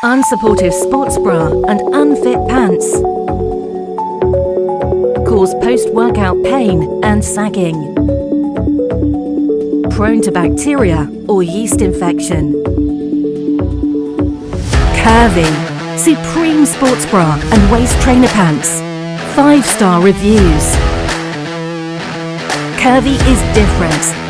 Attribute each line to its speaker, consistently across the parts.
Speaker 1: Unsupportive sports bra and unfit pants cause post-workout pain and sagging. Prone to bacteria or yeast infection. Curvy, supreme sports bra and waist trainer pants. 5-star reviews. Curvy is different.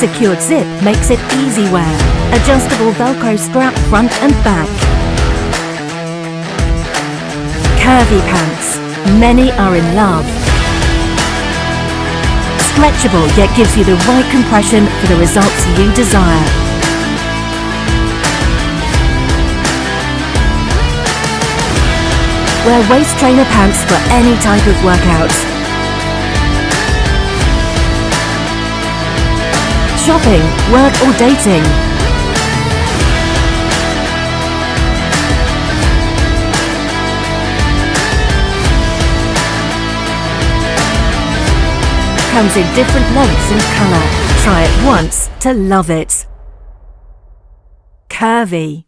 Speaker 1: Secured zip makes it easy wear. Adjustable Velcro strap front and back. Curvy pants. Many are in love. Stretchable yet gives you the right compression for the results you desire. Wear waist trainer pants for any type of workout. Shopping, work or dating. Comes in different lengths and colour. Try it once to love it. Curvy.